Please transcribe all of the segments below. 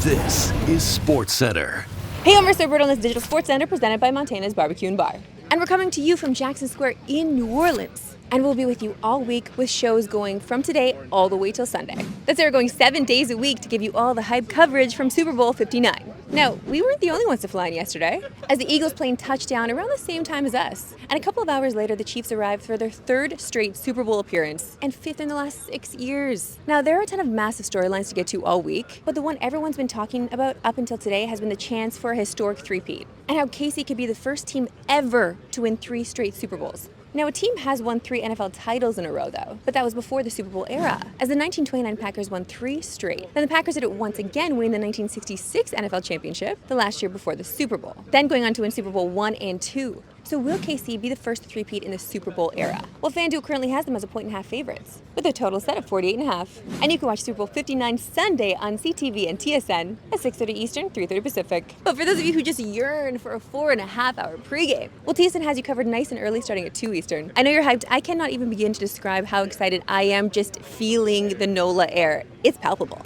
This is Sportscentre. Hey, I'm Marissa Bird on this digital sports center presented by Montana's Barbecue and Bar. And we're coming to you from Jackson Square in New Orleans. And we'll be with you all week with shows going from today all the way till Sunday. That's it, we're going 7 days a week to give you all the hype coverage from Super Bowl 59. Now, we weren't the only ones to fly in yesterday, as the Eagles playing touchdown around the same time as us. And a couple of hours later, the Chiefs arrived for their third straight Super Bowl appearance and fifth in the last 6 years. Now, there are a ton of massive storylines to get to all week, but the one everyone's been talking about up until today has been the chance for a historic three-peat, and how KC could be the first team ever to win 3 straight Super Bowls. Now, a team has won 3 NFL titles in a row, though, but that was before the Super Bowl era, as the 1929 Packers won 3 straight. Then the Packers did it once again, winning the 1966 NFL championship, the last year before the Super Bowl. Then going on to win Super Bowl I and II. So will KC be the first three-peat in the Super Bowl era? Well, FanDuel currently has them as a 1.5 favorites, with a total set at 48.5. And you can watch Super Bowl 59 Sunday on CTV and TSN at 6:30 Eastern, 3:30 Pacific. But for those of you who just yearn for a 4.5-hour pregame, well, TSN has you covered nice and early starting at 2 Eastern. I know you're hyped. I cannot even begin to describe how excited I am just feeling the NOLA air. It's palpable.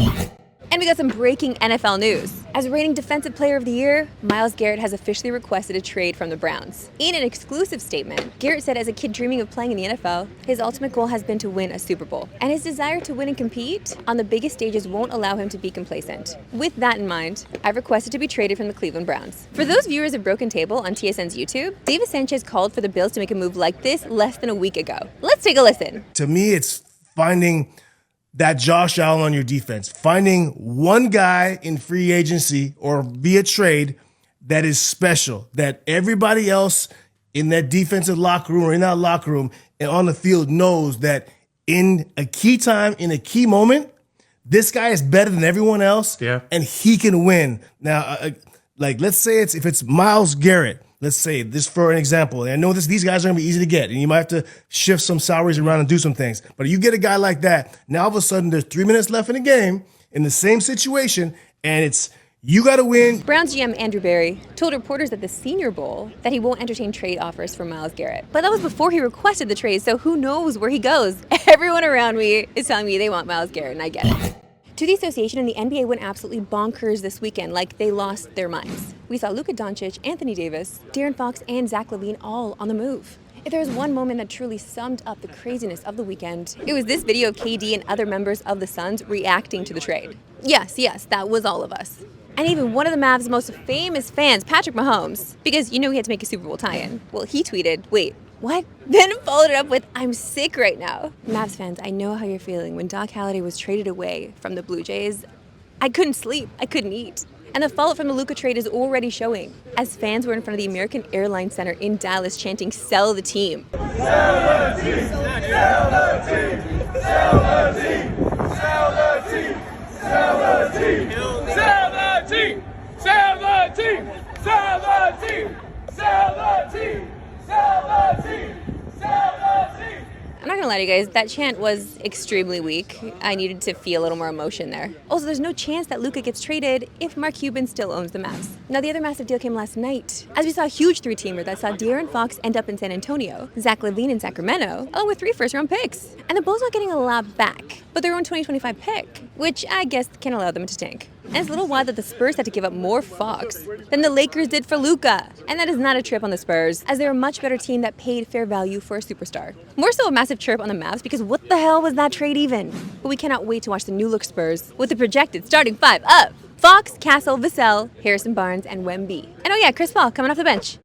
And we got some breaking NFL news. As reigning Defensive Player of the Year, Myles Garrett has officially requested a trade from the Browns. In an exclusive statement, Garrett said as a kid dreaming of playing in the NFL, his ultimate goal has been to win a Super Bowl. And his desire to win and compete on the biggest stages won't allow him to be complacent. With that in mind, I've requested to be traded from the Cleveland Browns. For those viewers of Broken Table on TSN's YouTube, David Sanchez called for the Bills to make a move like this less than a week ago. Let's take a listen. To me, it's finding that Josh Allen on your defense, finding one guy in free agency or via trade that is special, that everybody else in that defensive locker room or in that locker room and on the field knows that in a key time, in a key moment, this guy is better than everyone else, and he can win. Now, like let's say if it's Myles Garrett. Let's say this for an example. And I know these guys are going to be easy to get, and you might have to shift some salaries around and do some things. But you get a guy like that, now all of a sudden there's 3 minutes left in the game in the same situation, and it's you got to win. Browns GM Andrew Berry told reporters at the Senior Bowl that he won't entertain trade offers for Myles Garrett. But that was before he requested the trade, so who knows where he goes. Everyone around me is telling me they want Myles Garrett, and I get it. To the association, and the NBA went absolutely bonkers this weekend, like they lost their minds. We saw Luka Doncic, Anthony Davis, De'Aaron Fox, and Zach LaVine all on the move. If there was one moment that truly summed up the craziness of the weekend, it was this video of KD and other members of the Suns reacting to the trade. Yes, that was all of us. And even one of the Mavs' most famous fans, Patrick Mahomes, because you know he had to make a Super Bowl tie-in. Well, he tweeted, "Wait, what?" Then followed it up with, "I'm sick right now." Mavs fans, I know how you're feeling. When Doc Halladay was traded away from the Blue Jays, I couldn't sleep, I couldn't eat. And the fallout from the Luka trade is already showing, as fans were in front of the American Airlines Center in Dallas chanting, "Sell the team." Sell the team! Sell the team! Sell the team! Sell the team! Sell the team! Sell the team! Sell the team! Sell the team! Sell the team! Sell the team! Sell the team! I'm not gonna lie to you guys, that chant was extremely weak. I needed to feel a little more emotion there. Also, there's no chance that Luka gets traded if Mark Cuban still owns the Mavs. Now, the other massive deal came last night, as we saw a huge 3-teamer that saw De'Aaron Fox end up in San Antonio, Zach LaVine in Sacramento, along with 3 first-round picks. And the Bulls not getting a lot back, but their own 2025 pick, which I guess can allow them to tank. And it's a little wild that the Spurs had to give up more Fox than the Lakers did for Luka. And that is not a trip on the Spurs, as they're a much better team that paid fair value for a superstar. More so a massive chirp on the Mavs, because what the hell was that trade even? But we cannot wait to watch the new look Spurs with the projected starting 5 of Fox, Castle, Vassell, Harrison Barnes, and Wemby. And oh yeah, Chris Paul coming off the bench.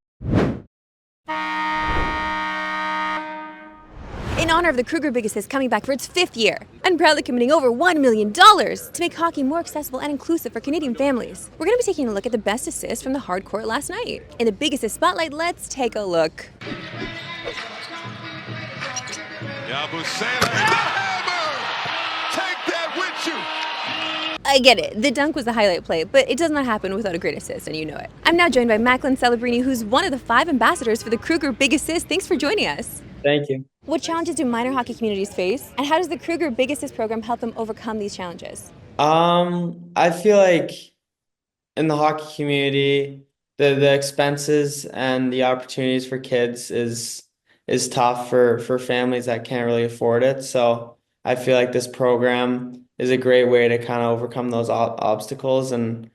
In honor of the Kruger Big Assist coming back for its 5th year, and proudly committing over $1 million to make hockey more accessible and inclusive for Canadian families, we're going to be taking a look at the best assists from the hard court last night. In the Big Assist Spotlight, let's take a look. I get it, the dunk was the highlight play, but it does not happen without a great assist, and you know it. I'm now joined by Macklin Celebrini, who's one of the 5 ambassadors for the Kruger Big Assist. Thanks for joining us. Thank you. What challenges do minor hockey communities face, and how does the Kruger Big Assist program help them overcome these challenges? I feel like in the hockey community, the expenses and the opportunities for kids is tough for families that can't really afford it. So I feel like this program is a great way to kind of overcome those obstacles and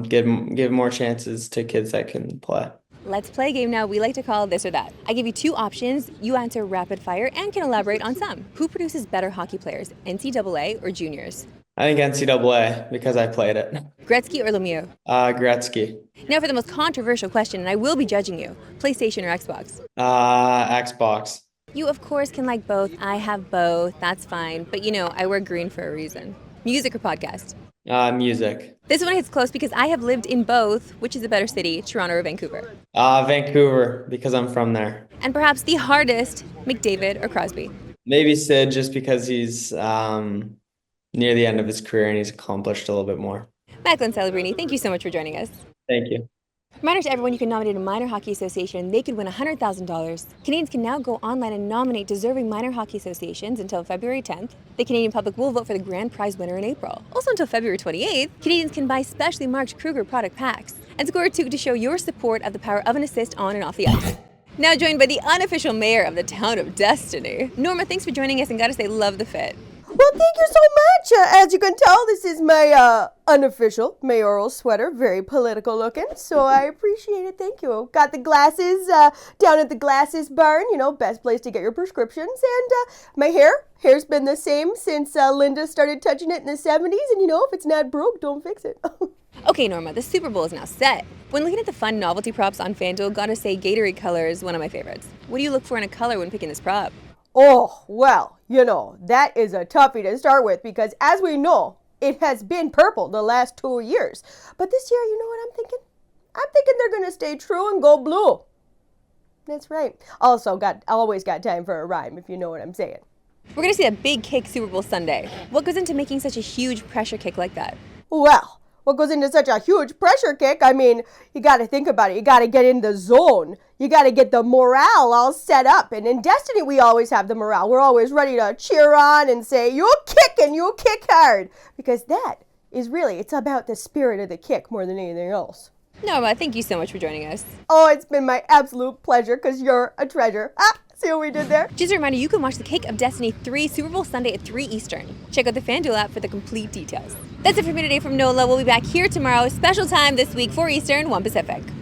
give more chances to kids that can play. Let's play a game now we like to call This or That. I give you 2 options, you answer rapid fire and can elaborate on some. Who produces better hockey players, NCAA or juniors? I think NCAA because I played it. Gretzky or Lemieux? Gretzky. Now for the most controversial question, and I will be judging you, PlayStation or Xbox? Xbox. You of course can like both, I have both, that's fine, but you know, I wear green for a reason. Music or podcast? Music. This one hits close because I have lived in both. Which is a better city, Toronto or Vancouver? Vancouver because I'm from there. And perhaps the hardest, McDavid or Crosby? Maybe Sid just because he's near the end of his career and he's accomplished a little bit more. Macklin Celebrini, thank you so much for joining us. Thank you. Reminder to everyone, you can nominate a minor hockey association and they could win $100,000. Canadians can now go online and nominate deserving minor hockey associations until February 10th. The Canadian public will vote for the grand prize winner in April. Also until February 28th, Canadians can buy specially marked Kruger product packs and score 2 to show your support of the power of an assist on and off the ice. Now joined by the unofficial mayor of the town of Destiny. Norma, thanks for joining us and gotta say, love the fit. Well, thank you so much. As you can tell, this is my unofficial mayoral sweater. Very political looking, so I appreciate it. Thank you. Got the glasses down at the glasses barn, you know, best place to get your prescriptions. And my hair's been the same since Linda started touching it in the 70s. And, you know, if it's not broke, don't fix it. Okay, Norma, the Super Bowl is now set. When looking at the fun novelty props on FanDuel, gotta say Gatorade color is one of my favorites. What do you look for in a color when picking this prop? Oh, well, you know, that is a toughie to start with because as we know, it has been purple the last 2 years. But this year, you know what I'm thinking? I'm thinking they're going to stay true and go blue. That's right. Also, always got time for a rhyme, if you know what I'm saying. We're gonna see a big kick Super Bowl Sunday. What goes into making such a huge pressure kick like that? Well, what goes into such a huge pressure kick? I mean, you got to think about it. You got to get in the zone. You got to get the morale all set up. And in Destiny, we always have the morale. We're always ready to cheer on and say, you kick and you kick hard. Because that is really, it's about the spirit of the kick more than anything else. Norma, thank you so much for joining us. Oh, it's been my absolute pleasure because you're a treasure. See what we did there? Just a reminder, you can watch the Kick of Destiny 3 Super Bowl Sunday at 3 Eastern. Check out the FanDuel app for the complete details. That's it for me today from NOLA. We'll be back here tomorrow, special time this week, 4 Eastern, 1 Pacific.